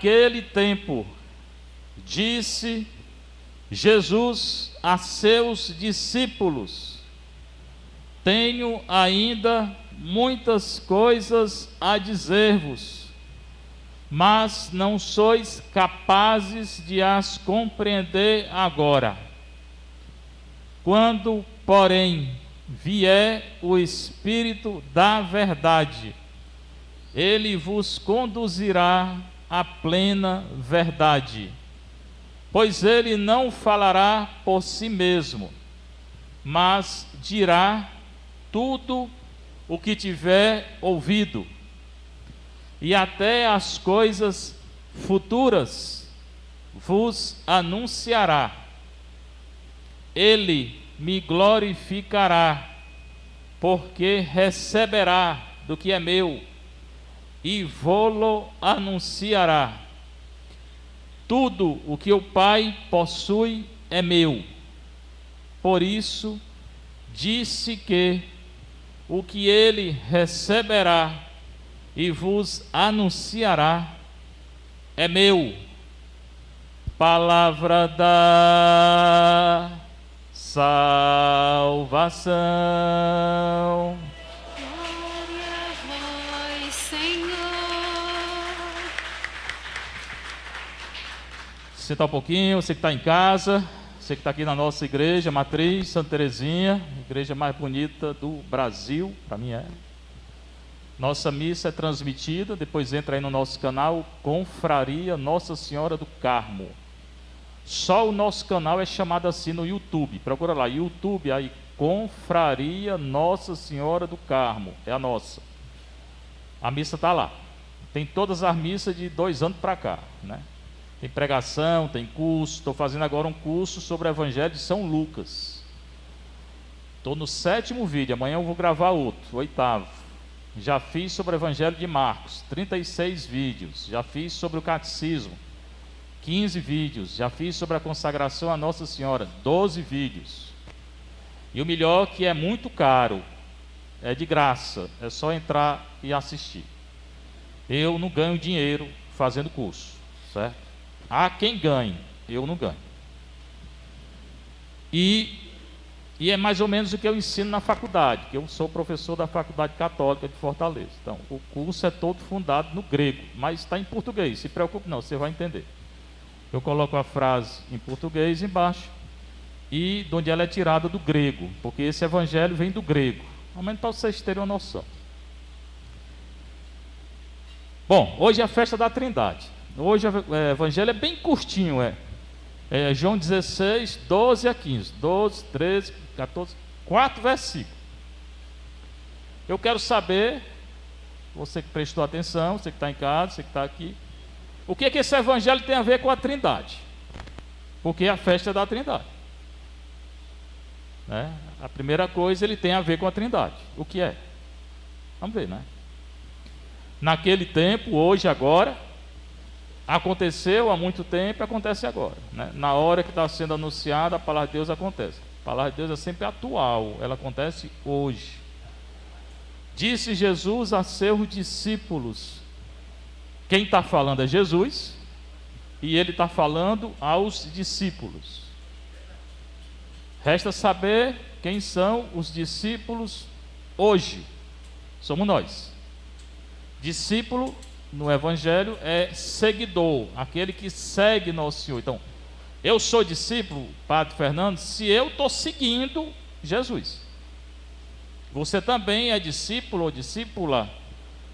Naquele tempo, disse Jesus a seus discípulos: tenho ainda muitas coisas a dizer-vos, mas não sois capazes de as compreender agora. Quando, porém, vier o Espírito da verdade, ele vos conduzirá à plena verdade, pois ele não falará por si mesmo, mas dirá tudo o que tiver ouvido, e até as coisas futuras vos anunciará. Ele me glorificará, porque receberá do que é meu e vô-lo anunciará. Tudo o que o Pai possui é meu. Por isso disse que o que ele receberá e vos anunciará é meu. Palavra da salvação. Glória a vós, Senhor. Sentar um pouquinho, você que está em casa, você que está aqui na nossa igreja matriz, Santa Terezinha, igreja mais bonita do Brasil, para mim é. Nossa missa é transmitida, depois entra aí no nosso canal, Confraria Nossa Senhora do Carmo. Só o nosso canal é chamado assim no YouTube, procura lá, YouTube, aí, Confraria Nossa Senhora do Carmo, é a nossa. A missa está lá, tem todas as missas de 2 anos para cá, né? Tem pregação, tem curso, estou fazendo agora um curso sobre o Evangelho de São Lucas. Estou no 7º vídeo, amanhã eu vou gravar outro, o 8º. Já fiz sobre o Evangelho de Marcos, 36 vídeos. Já fiz sobre o Catecismo, 15 vídeos. Já fiz sobre a consagração a Nossa Senhora, 12 vídeos. E o melhor que é muito caro, é de graça, é só entrar e assistir. Eu não ganho dinheiro fazendo curso, certo? Há quem ganhe, eu não ganho. E é mais ou menos o que eu ensino na faculdade, que eu sou professor da Faculdade Católica de Fortaleza. Então, o curso é todo fundado no grego, mas está em português, se preocupe não, você vai entender. Eu coloco a frase em português embaixo, e de onde ela é tirada do grego, porque esse evangelho vem do grego, ao menos para vocês terem uma noção. Bom, hoje é a festa da Trindade. Hoje o evangelho é bem curtinho, é João 16, 12 a 15, 12, 13, 14, 4 versículos. Eu quero saber, você que prestou atenção, você que está em casa, você que está aqui, o que esse evangelho tem a ver com a Trindade? Porque é a festa da Trindade, né? A primeira coisa, ele tem a ver com a Trindade. O que é? Vamos ver, né? Naquele tempo, hoje, agora, aconteceu há muito tempo, acontece agora, né? Na hora que está sendo anunciada, a palavra de Deus acontece. A palavra de Deus é sempre atual, ela acontece hoje. Disse Jesus a seus discípulos. Quem está falando é Jesus, e ele está falando aos discípulos. Resta saber quem são os discípulos hoje. Somos nós. Discípulo no Evangelho é seguidor, aquele que segue Nosso Senhor. Então, eu sou discípulo, Padre Fernando, se eu estou seguindo Jesus. Você também é discípulo ou discípula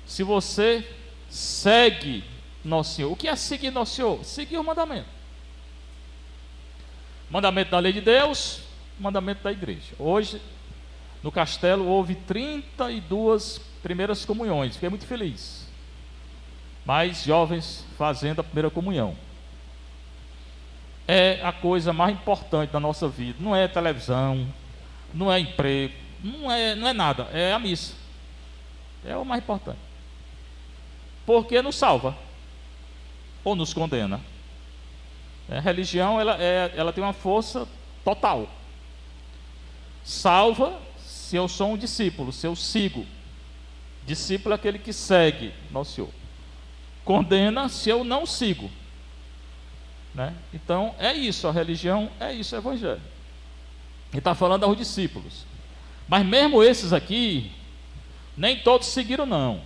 se você segue Nosso Senhor. O que é seguir Nosso Senhor? Seguir o mandamento. Mandamento da lei de Deus, mandamento da igreja. Hoje, no castelo, houve 32 primeiras comunhões. Fiquei muito feliz. Mais jovens fazendo a primeira comunhão. É a coisa mais importante da nossa vida. Não é televisão, não é emprego, não é nada, é a missa. É o mais importante. Porque nos salva ou nos condena. A religião ela tem uma força total. Salva se eu sou um discípulo, se eu sigo. Discípulo é aquele que segue Nosso Senhor. condena se eu não sigo, né? Então é isso, a religião é isso, o evangelho. Ele está falando aos discípulos. Mas mesmo esses aqui, nem todos seguiram não.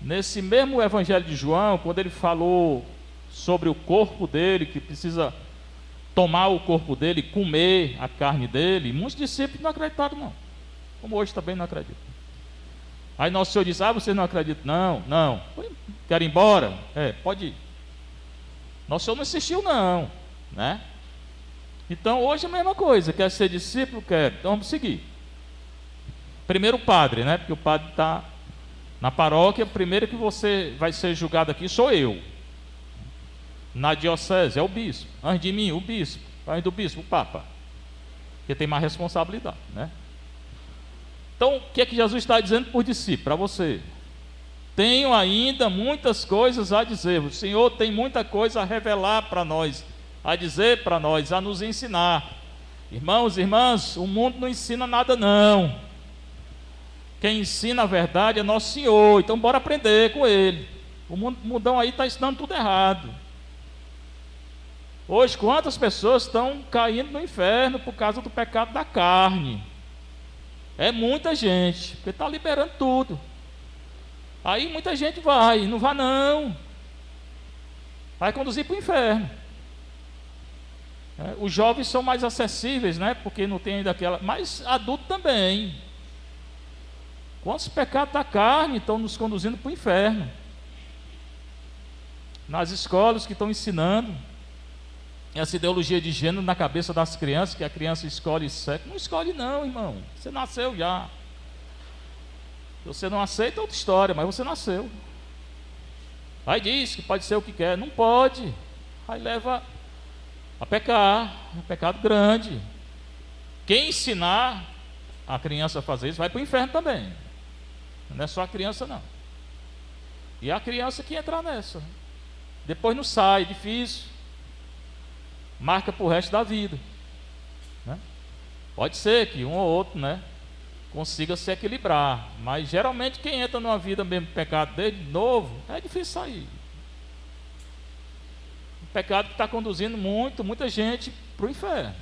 Nesse mesmo evangelho de João, quando ele falou sobre o corpo dele, que precisa tomar o corpo dele, comer a carne dele, muitos discípulos não acreditaram não, como hoje também não acreditam. Aí nosso Senhor diz: vocês não acreditam? Não, querem ir embora? Pode ir. Nosso Senhor não insistiu não, né? Então hoje é a mesma coisa, quer ser discípulo? Quer, então vamos seguir. Primeiro o padre, né? Porque o padre está na paróquia, primeiro que você vai ser julgado aqui sou eu. Na diocese é o bispo, antes de mim o bispo, antes do bispo o papa, que tem mais responsabilidade, né? Então o que é que Jesus está dizendo por discípulo, para você? Tenho ainda muitas coisas a dizer, o Senhor tem muita coisa a revelar para nós, a dizer para nós, a nos ensinar. Irmãos e irmãs, o mundo não ensina nada não. Quem ensina a verdade é nosso Senhor, então bora aprender com Ele. O mundão aí está ensinando tudo errado. Hoje quantas pessoas estão caindo no inferno por causa do pecado da carne? É muita gente, porque está liberando tudo. Aí muita gente não vai não. Vai conduzir para o inferno. Os jovens são mais acessíveis, né? Porque não tem ainda aquela. Mas adulto também. Quantos pecados da carne estão nos conduzindo para o inferno? Nas escolas que estão ensinando essa ideologia de gênero na cabeça das crianças, que a criança escolhe sexo. Não escolhe não, irmão. Você nasceu já. Se você não aceita, é outra história, mas você nasceu. Aí diz que pode ser o que quer. Não pode. Aí leva a pecar. É um pecado grande. Quem ensinar a criança a fazer isso vai para o inferno também. Não é só a criança não. E a criança que entrar nessa. Depois não sai, difícil. Marca para o resto da vida, né? Pode ser que um ou outro, né, consiga se equilibrar, mas geralmente quem entra numa vida mesmo pecado desde novo, é difícil sair. Um pecado que está conduzindo muita gente para o inferno,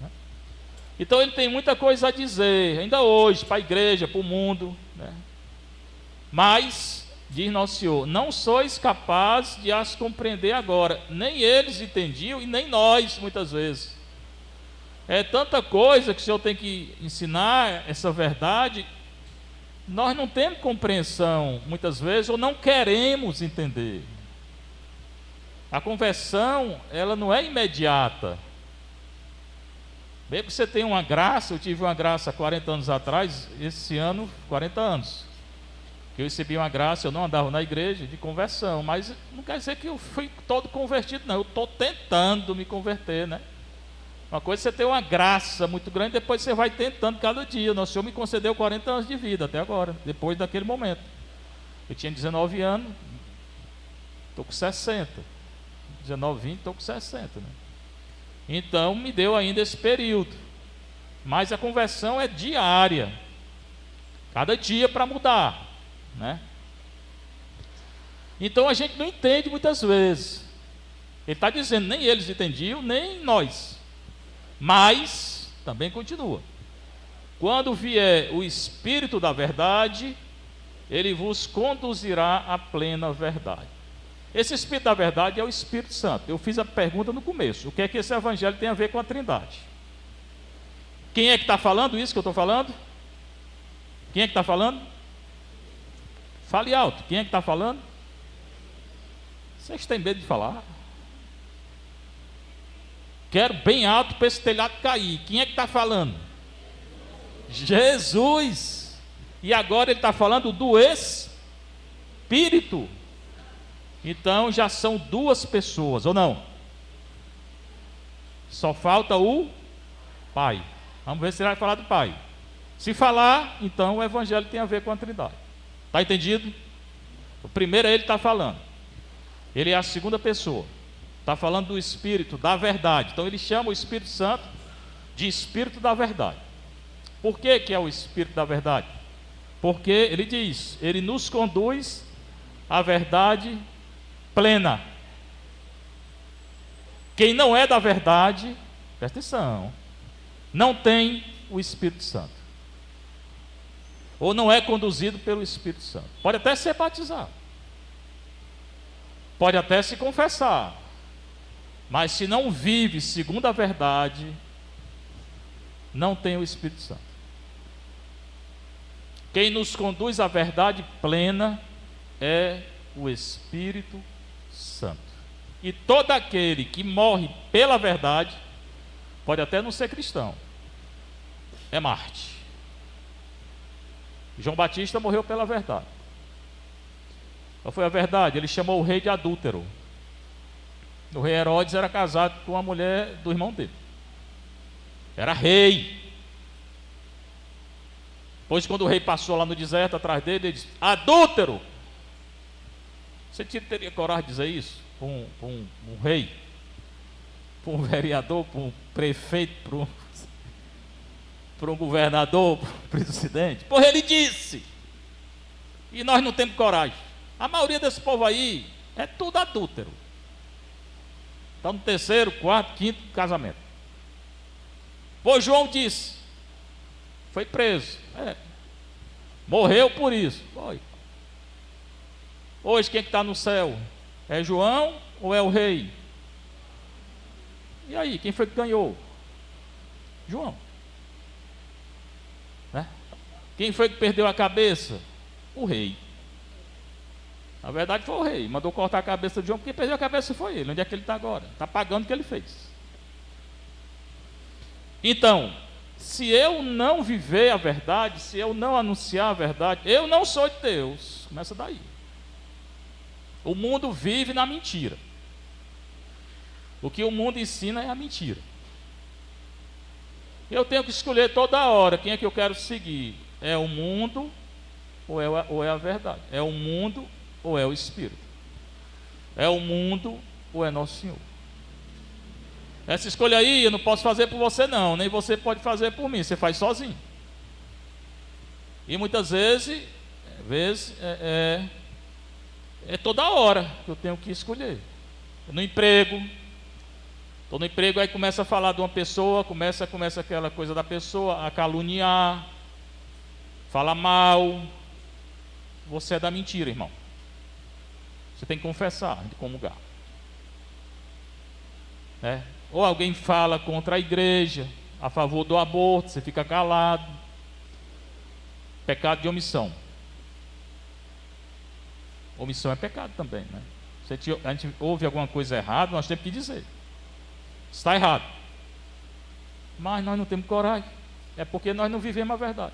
né? Então ele tem muita coisa a dizer, ainda hoje, para a igreja, para o mundo, né? Mas diz nosso Senhor: não sois capazes de as compreender agora. Nem eles entendiam e nem nós, muitas vezes. É tanta coisa que o Senhor tem que ensinar essa verdade. Nós não temos compreensão, muitas vezes, ou não queremos entender. A conversão, ela não é imediata. Mesmo que você tenha uma graça, eu tive uma graça há 40 anos atrás, esse ano, 40 anos. Eu recebi uma graça, eu não andava na igreja, de conversão, mas não quer dizer que eu fui todo convertido, não. Eu estou tentando me converter, né? Uma coisa é você ter uma graça muito grande, depois você vai tentando cada dia. Nosso Senhor me concedeu 40 anos de vida até agora, depois daquele momento. Eu tinha 19 anos, estou com 60. 19, 20, estou com 60, né? Então me deu ainda esse período. Mas a conversão é diária, cada dia para mudar, né? Então a gente não entende muitas vezes. Ele está dizendo, nem eles entendiam, nem nós. Mas também continua: quando vier o Espírito da verdade, ele vos conduzirá à plena verdade. Esse Espírito da verdade é o Espírito Santo. Eu fiz a pergunta no começo: o que é que esse evangelho tem a ver com a Trindade? Quem é que está falando isso que eu estou falando? Quem é que está falando? Fale alto. Quem é que está falando? Vocês têm medo de falar? Quero bem alto para esse telhado cair. Quem é que está falando? Jesus. E agora ele está falando do Espírito. Então já são duas pessoas, ou não? Só falta o Pai. Vamos ver se ele vai falar do Pai. Se falar, então o Evangelho tem a ver com a Trindade. Está entendido? O primeiro é ele que está falando. Ele é a segunda pessoa. Está falando do Espírito, da verdade. Então ele chama o Espírito Santo de Espírito da verdade. Por que que é o Espírito da verdade? Porque ele diz, ele nos conduz a verdade plena. Quem não é da verdade, presta atenção, não tem o Espírito Santo. Ou não é conduzido pelo Espírito Santo. Pode até ser batizado. Pode até se confessar. Mas se não vive segundo a verdade, não tem o Espírito Santo. Quem nos conduz à verdade plena é o Espírito Santo. E todo aquele que morre pela verdade, pode até não ser cristão, é Marte. João Batista morreu pela verdade. Qual foi a verdade? Ele chamou o rei de adúltero. O rei Herodes era casado com a mulher do irmão dele. Era rei. Pois quando o rei passou lá no deserto atrás dele, ele disse: adúltero! Você teria coragem de dizer isso para um rei? Para um vereador, para um prefeito, para um governador, para um presidente? Pois ele disse. E nós não temos coragem. A maioria desse povo aí é tudo adúltero. Está no terceiro, quarto, quinto casamento. Pois João disse. Foi preso. Morreu por isso. Foi. Hoje quem está no céu? É João ou é o rei? E aí, quem foi que ganhou? João. Né? Quem foi que perdeu a cabeça? O rei. Na verdade foi o rei. Mandou cortar a cabeça de João, porque perdeu a cabeça foi ele. Onde é que ele está agora? Está pagando o que ele fez. Então, se eu não viver a verdade, se eu não anunciar a verdade, eu não sou de Deus. Começa daí. O mundo vive na mentira. O que o mundo ensina é a mentira. Eu tenho que escolher toda hora quem é que eu quero seguir. É o mundo ou é a verdade? É o mundo ou é o Espírito? É o mundo ou é Nosso Senhor? Essa escolha aí eu não posso fazer por você não, nem você pode fazer por mim, você faz sozinho. E muitas vezes é toda hora que eu tenho que escolher. No emprego, estou no emprego, aí começa a falar de uma pessoa, começa aquela coisa da pessoa, a caluniar, fala mal. Você é da mentira, irmão. Você tem que confessar, de comungar. Ou alguém fala contra a igreja, a favor do aborto, você fica calado. Pecado de omissão. Omissão é pecado também, né? A gente ouve alguma coisa errada, nós temos que dizer. Está errado. Mas nós não temos coragem. É porque nós não vivemos a verdade.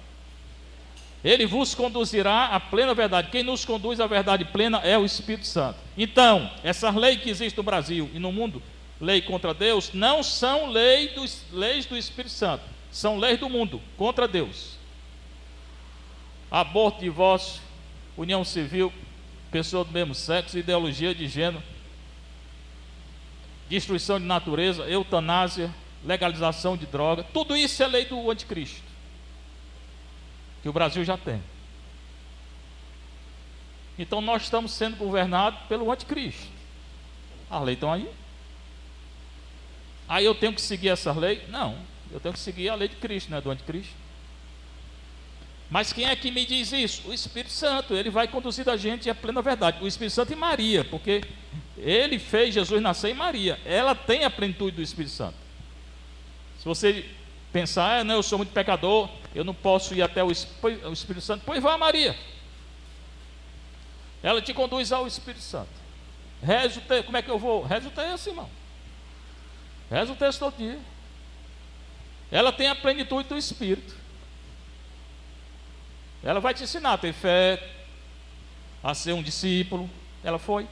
Ele vos conduzirá à plena verdade. Quem nos conduz à verdade plena é o Espírito Santo. Então, essas leis que existem no Brasil e no mundo, lei contra Deus, não são leis do Espírito Santo. São leis do mundo, contra Deus. Aborto, divórcio, união civil, pessoa do mesmo sexo, ideologia de gênero, destruição de natureza, eutanásia, legalização de droga, tudo isso é lei do anticristo, que o Brasil já tem. Então nós estamos sendo governados pelo anticristo. As leis estão aí. Aí eu tenho que seguir essas leis? Não, eu tenho que seguir a lei de Cristo, não é do anticristo. Mas quem é que me diz isso? O Espírito Santo. Ele vai conduzir a gente à plena verdade. O Espírito Santo e Maria, porque ele fez Jesus nascer em Maria. Ela tem a plenitude do Espírito Santo. Se você pensar, não, eu sou muito pecador, eu não posso ir até o Espírito Santo, pois vá a Maria. Ela te conduz ao Espírito Santo. Reze o texto. Como é que eu vou? Reze o texto, irmão. Reze o texto todo dia. Ela tem a plenitude do Espírito. Ela vai te ensinar a ter fé, a ser um discípulo. Ela foi.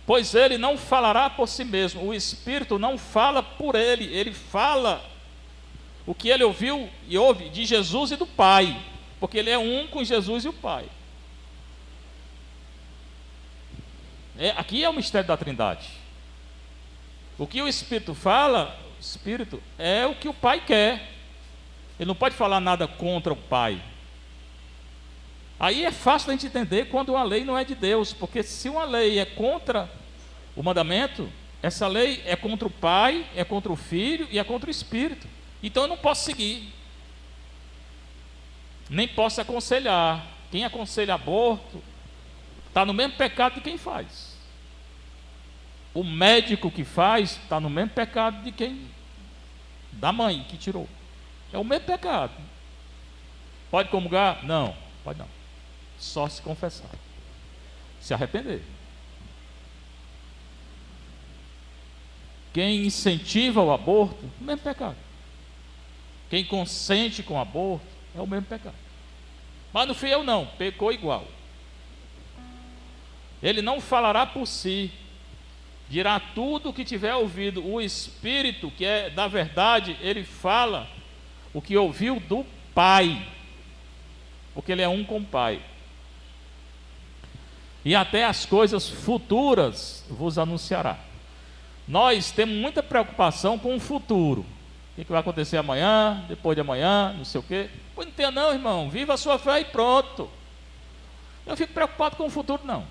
Pois ele não falará por si mesmo. O Espírito não fala por ele. Ele fala o que ele ouviu e ouve de Jesus e do Pai. Porque ele é um com Jesus e o Pai. Aqui é o mistério da Trindade. O que o Espírito fala, o Espírito, é o que o Pai quer. Ele não pode falar nada contra o Pai. Aí é fácil a gente entender quando uma lei não é de Deus, porque se uma lei é contra o mandamento, essa lei é contra o Pai, é contra o Filho e é contra o Espírito. Então eu não posso seguir, nem posso aconselhar. Quem aconselha aborto está no mesmo pecado de quem faz. O médico que faz está no mesmo pecado de quem, da mãe que tirou. É o mesmo pecado. Pode comungar? Não, pode não. Só se confessar, se arrepender. Quem incentiva o aborto, o mesmo pecado. Quem consente com o aborto, é o mesmo pecado. Mas no fiel não, pecou igual. Ele não falará por si, dirá tudo o que tiver ouvido. O Espírito, que é da verdade, ele fala o que ouviu do Pai, porque ele é um com o Pai. E até as coisas futuras vos anunciará. Nós temos muita preocupação com o futuro. O que vai acontecer amanhã, depois de amanhã, não sei o quê. Pois não tenha não, irmão, viva a sua fé e pronto. Eu não fico preocupado com o futuro, não.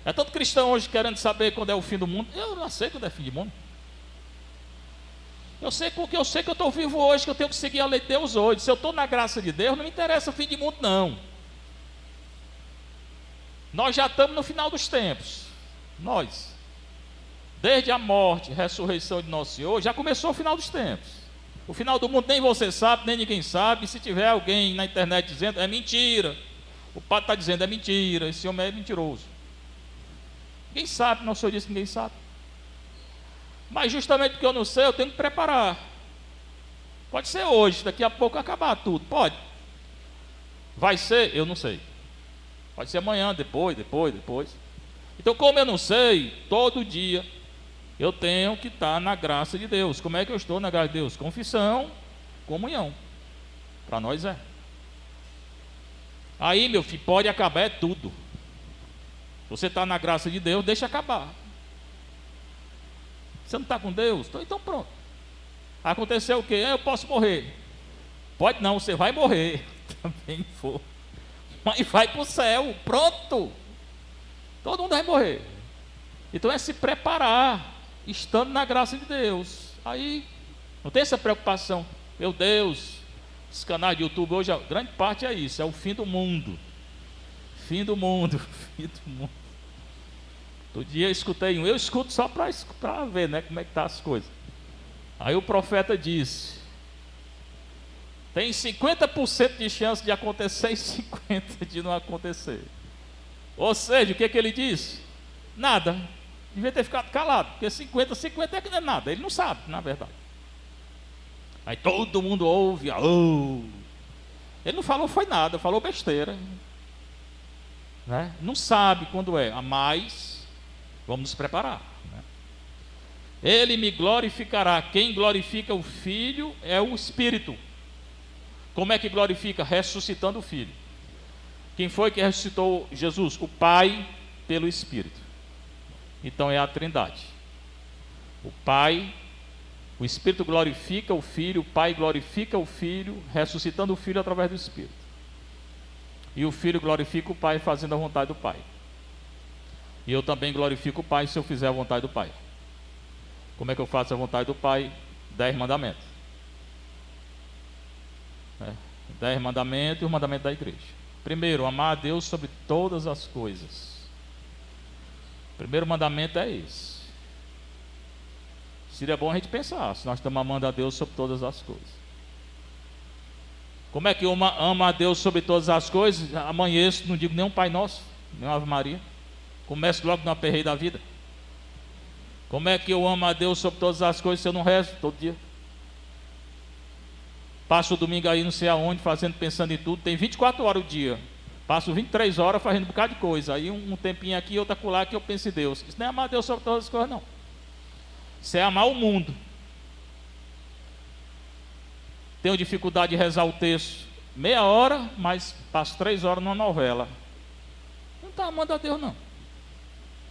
É tanto cristão hoje querendo saber quando é o fim do mundo. Eu não sei quando é o fim do mundo. Eu sei porque eu sei que eu estou vivo hoje, que eu tenho que seguir a lei de Deus hoje. Se eu estou na graça de Deus, não me interessa o fim do mundo, não. Nós já estamos no final dos tempos. Nós. Desde a morte e ressurreição de nosso Senhor, já começou o final dos tempos. O final do mundo nem você sabe, nem ninguém sabe. Se tiver alguém na internet dizendo, é mentira. O padre está dizendo, é mentira, esse homem é mentiroso. Ninguém sabe, nosso Senhor disse que ninguém sabe. Mas justamente porque eu não sei, eu tenho que preparar. Pode ser hoje, daqui a pouco acabar tudo, pode. Vai ser, eu não sei. Pode ser amanhã, depois. Então, como eu não sei, todo dia eu tenho que estar na graça de Deus. Como é que eu estou na graça de Deus? Confissão, comunhão. Para nós é. Aí, meu filho, pode acabar é tudo. Você está na graça de Deus, deixa acabar. Você não está com Deus? Então pronto. Aconteceu o quê? Eu posso morrer. Pode não, você vai morrer. Também for. Mas vai para o céu, pronto. Todo mundo vai morrer. Então é se preparar, estando na graça de Deus. Aí não tem essa preocupação. Meu Deus, os canais de YouTube hoje, a grande parte é isso, é o fim do mundo. Fim do mundo. Todo dia eu escutei um, eu escuto só para ver, né, como é que tá as coisas. Aí o profeta disse: tem 50% de chance de acontecer e 50% de não acontecer. Ou seja, o que ele disse? Nada. Devia ter ficado calado, porque 50% é que não é nada. Ele não sabe, na verdade. Aí todo mundo ouve, ele não falou foi nada, falou besteira, né? Não sabe quando é, mas vamos nos preparar, né? Ele me glorificará. Quem glorifica o Filho é o Espírito. Como é que glorifica? Ressuscitando o Filho. Quem foi que ressuscitou Jesus? O Pai pelo Espírito. Então é a Trindade. O Pai, o Espírito glorifica o Filho, o Pai glorifica o Filho, ressuscitando o Filho através do Espírito. E o Filho glorifica o Pai fazendo a vontade do Pai. E eu também glorifico o Pai se eu fizer a vontade do Pai. Como é que eu faço a vontade do Pai? 10 mandamentos. 10 mandamentos e o mandamento da igreja. Primeiro, amar a Deus sobre todas as coisas. O primeiro mandamento é esse. Seria bom a gente pensar, se nós estamos amando a Deus sobre todas as coisas. Como é que eu amo a Deus sobre todas as coisas? Amanheço, não digo nem um Pai Nosso, nem uma Ave Maria. Começo logo no aperreio da vida. Como é que eu amo a Deus sobre todas as coisas se eu não rezo todo dia? Passo o domingo aí não sei aonde, pensando em tudo. Tem 24 horas o dia. Passo 23 horas fazendo um bocado de coisa. Aí um tempinho aqui, outro acolá, que eu penso em Deus. Isso não é amar a Deus sobre todas as coisas, não. Isso é amar o mundo. Tenho dificuldade de rezar o texto meia hora, mas passo 3 horas numa novela. Não está amando a Deus, não.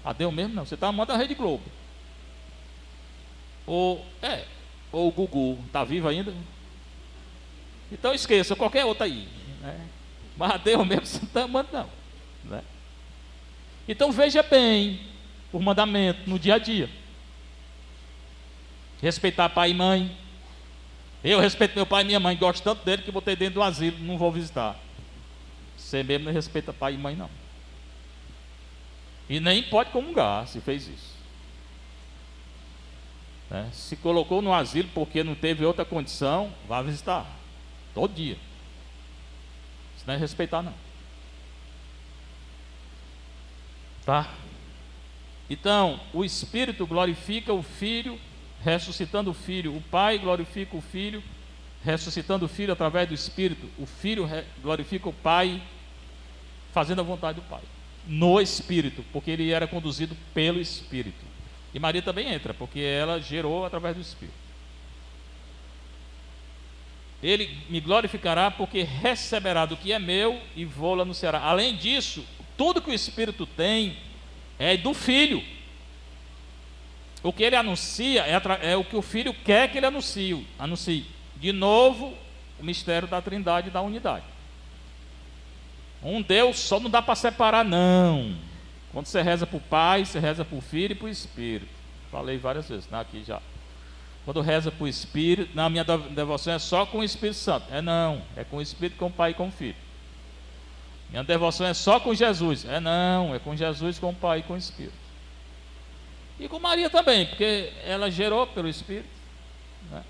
A Deus mesmo, não. Você está amando a Rede Globo. Ou o Gugu. Está vivo ainda? Então esqueça, qualquer outra aí, né? Mas a Deus mesmo você não está amando, não. Né? Então veja bem o mandamento no dia a dia. Respeitar pai e mãe. Eu respeito meu pai e minha mãe, gosto tanto dele que botei dentro do asilo, não vou visitar. Você mesmo não respeita pai e mãe, não. E nem pode comungar se fez isso. Né? Se colocou no asilo porque não teve outra condição, vá visitar. Todo dia. Isso não é respeitar, não. Tá? Então, o Espírito glorifica o Filho, ressuscitando o Filho. O Pai glorifica o Filho, ressuscitando o Filho através do Espírito. O Filho glorifica o Pai, fazendo a vontade do Pai. No Espírito, porque ele era conduzido pelo Espírito. E Maria também entra, porque ela gerou através do Espírito. Ele me glorificará, porque receberá do que é meu e vou-lo anunciará. Além disso, tudo que o Espírito tem é do Filho. O que ele anuncia é o que o Filho quer que ele anuncie. De novo, o mistério da Trindade e da unidade. Um Deus só não dá para separar, não. Quando você reza para o Pai, você reza para o Filho e para o Espírito. Falei várias vezes, né, aqui já. Quando reza para o Espírito, na minha devoção é só com o Espírito Santo. Não, é com o Espírito, com o Pai e com o Filho. Minha devoção é só com Jesus. Não, é com Jesus, com o Pai e com o Espírito. E com Maria também, porque ela gerou pelo Espírito. Né?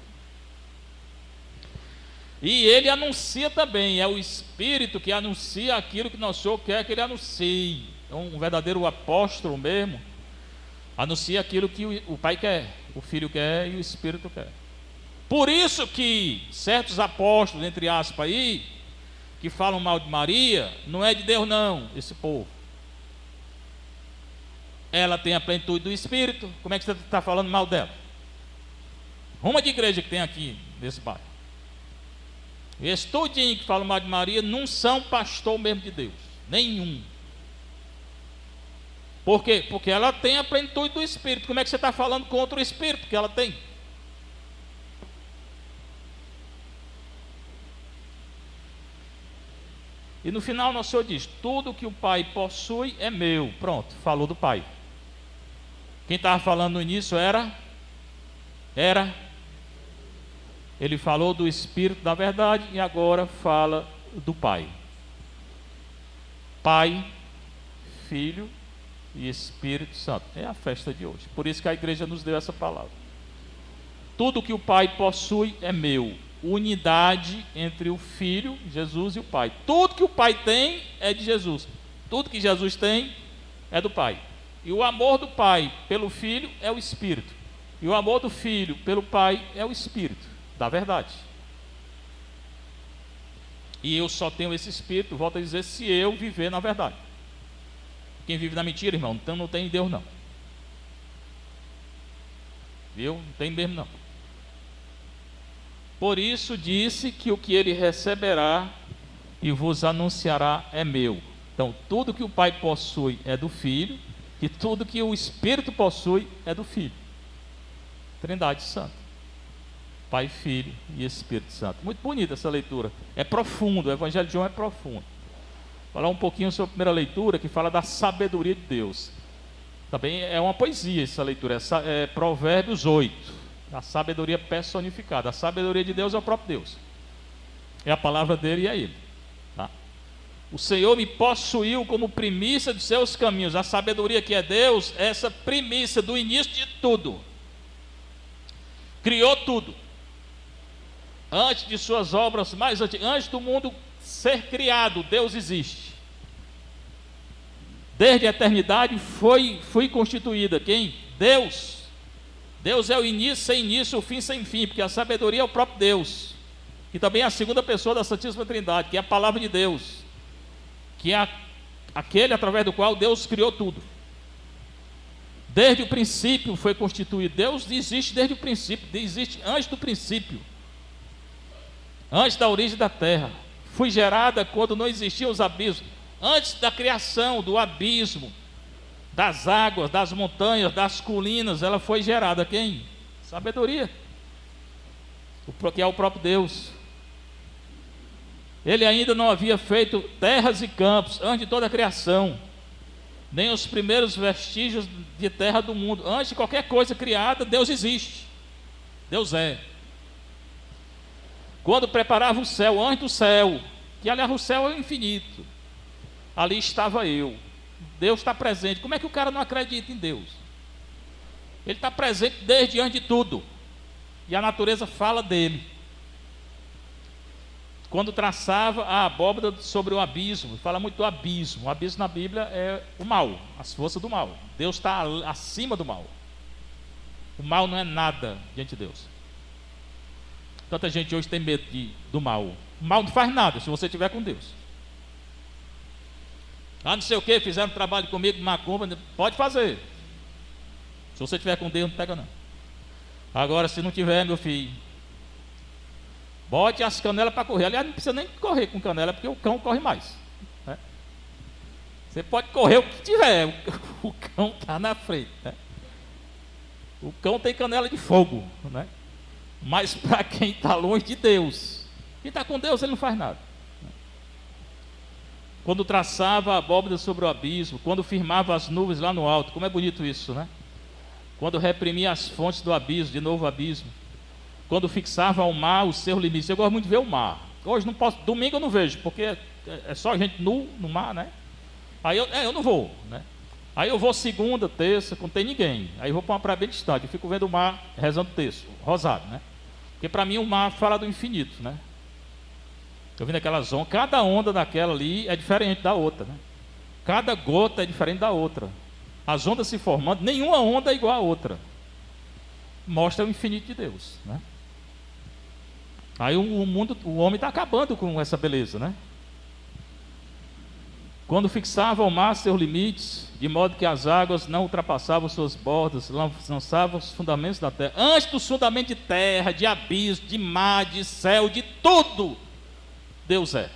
E ele anuncia também, é o Espírito que anuncia aquilo que nosso Senhor quer que ele anuncie. Então, um verdadeiro apóstolo mesmo, anuncia aquilo que o Pai quer, o Filho quer e o Espírito quer. Por isso que certos apóstolos, entre aspas aí, que falam mal de Maria, não é de Deus não, esse povo. Ela tem a plenitude do Espírito, como é que você está falando mal dela? Uma de igreja que tem aqui, nesse bairro. Esse tudinho que fala mal de Maria, não são pastor mesmo de Deus, nenhum. Por quê? Porque ela tem a plenitude do Espírito. Como é que você está falando contra o Espírito que ela tem? E no final nosso Senhor diz, tudo que o Pai possui é meu. Pronto, falou do Pai. Quem estava falando no início era, ele falou do Espírito da verdade e agora fala do Pai. Pai, Filho e Espírito Santo. É a festa de hoje. Por isso que a igreja nos deu essa palavra. Tudo que o Pai possui é meu. Unidade entre o Filho, Jesus e o Pai. Tudo que o Pai tem é de Jesus. Tudo que Jesus tem é do Pai. E o amor do Pai pelo Filho é o Espírito. E o amor do Filho pelo Pai é o Espírito da verdade. E eu só tenho esse Espírito, volto a dizer, se eu viver na verdade. Quem vive na mentira, irmão, então não tem Deus não. Viu? Não tem mesmo não. Por isso disse que o que ele receberá e vos anunciará é meu. Então tudo que o Pai possui é do Filho, e tudo que o Espírito possui é do Filho. Trindade Santa. Pai, Filho e Espírito Santo. Muito bonita essa leitura. É profundo, o Evangelho de João é profundo. Vou falar um pouquinho sobre a primeira leitura, que fala da sabedoria de Deus. Também é uma poesia essa leitura, é Provérbios 8. A sabedoria personificada. A sabedoria de Deus é o próprio Deus. É a palavra dele e é ele. Tá? O Senhor me possuiu como primícia de seus caminhos. A sabedoria que é Deus, é essa primícia do início de tudo. Criou tudo. Antes de suas obras mais antigas, antes do mundo ser criado, Deus existe. Desde a eternidade foi constituída. Quem? Deus. Deus é o início sem início, o fim sem fim, porque a sabedoria é o próprio Deus, que também é a segunda pessoa da Santíssima Trindade, que é a palavra de Deus, que é aquele através do qual Deus criou tudo. Desde o princípio foi constituído. Deus existe desde o princípio, existe antes do princípio, antes da origem da terra. Fui gerada quando não existiam os abismos, antes da criação do abismo, das águas, das montanhas, das colinas, ela foi gerada. Quem? Sabedoria, que é o próprio Deus. Ele ainda não havia feito terras e campos antes de toda a criação, nem os primeiros vestígios de terra do mundo. Antes de qualquer coisa criada, Deus existe. Deus é. Quando preparava o céu, antes do céu, que aliás o céu é infinito, ali estava eu. Deus está presente. Como é que o cara não acredita em Deus? Ele está presente desde antes de tudo. E a natureza fala dele. Quando traçava a abóbora sobre o abismo, fala muito do abismo. O abismo na Bíblia é o mal, as forças do mal. Deus está acima do mal. O mal não é nada diante de Deus. Tanta gente hoje tem medo do mal. O mal não faz nada se você estiver com Deus. Ah, não sei o que, fizeram trabalho comigo, macumba, pode fazer. Se você estiver com Deus, não pega não. Agora, se não tiver, meu filho, bote as canelas para correr. Aliás, não precisa nem correr com canela, porque o cão corre mais, né? Você pode correr o que tiver, o cão está na frente, né? O cão tem canela de fogo, né? Mas para quem está longe de Deus, quem está com Deus, ele não faz nada. Quando traçava a abóbora sobre o abismo, quando firmava as nuvens lá no alto, como é bonito isso, né? Quando reprimia as fontes do abismo, de novo abismo, quando fixava ao mar os seus limites. Eu gosto muito de ver o mar. Hoje não posso, domingo eu não vejo, porque é só gente nu no mar, né? Aí eu não vou, né? Aí eu vou segunda, terça, não tem ninguém. Aí eu vou para uma praia bem distante, eu fico vendo o mar, rezando o texto, rosado, né? Porque para mim o mar fala do infinito, né? Eu vi naquelas ondas, cada onda daquela ali é diferente da outra, né? Cada gota é diferente da outra. As ondas se formando, nenhuma onda é igual à outra. Mostra o infinito de Deus, né? Aí o homem está acabando com essa beleza, né? Quando fixava ao mar seus limites, de modo que as águas não ultrapassavam suas bordas, lançava os fundamentos da terra. Antes dos fundamentos de terra, de abismo, de mar, de céu, de tudo, Deus é.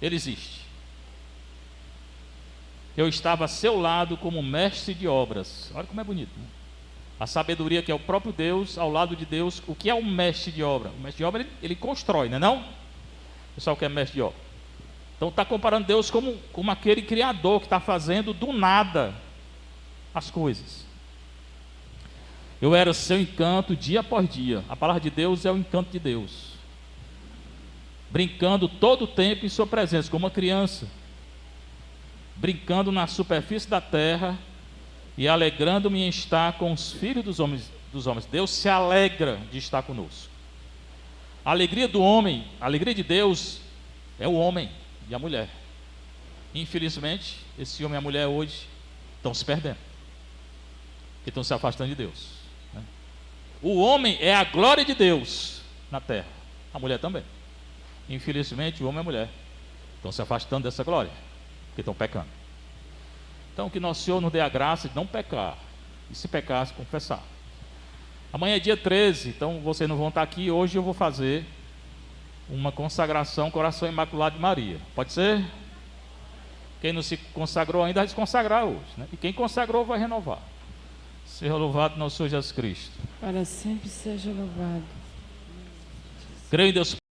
Ele existe. Eu estava a seu lado como mestre de obras. Olha como é bonito, né? A sabedoria que é o próprio Deus, ao lado de Deus. O que é um mestre de obra? O mestre de obra, ele constrói, não é não? Pessoal que é mestre de obra. Então está comparando Deus como aquele criador que está fazendo do nada as coisas. Eu era seu encanto dia após dia. A palavra de Deus é o encanto de Deus. Brincando todo o tempo em sua presença, como uma criança. Brincando na superfície da terra e alegrando-me em estar com os filhos dos homens. Deus se alegra de estar conosco. A alegria do homem, a alegria de Deus é o homem e a mulher. Infelizmente, esse homem e a mulher hoje estão se perdendo, porque estão se afastando de Deus, né? O homem é a glória de Deus na terra, a mulher também. Infelizmente, o homem e a mulher estão se afastando dessa glória, porque estão pecando. Então, que nosso Senhor nos dê a graça de não pecar, e se pecar, se confessar. Amanhã é dia 13, então vocês não vão estar aqui. Hoje eu vou fazer uma consagração, Coração Imaculado de Maria. Pode ser? Quem não se consagrou ainda vai se consagrar hoje, né? E quem consagrou vai renovar. Seja louvado nosso Senhor Jesus Cristo. Para sempre seja louvado. Creio em Deus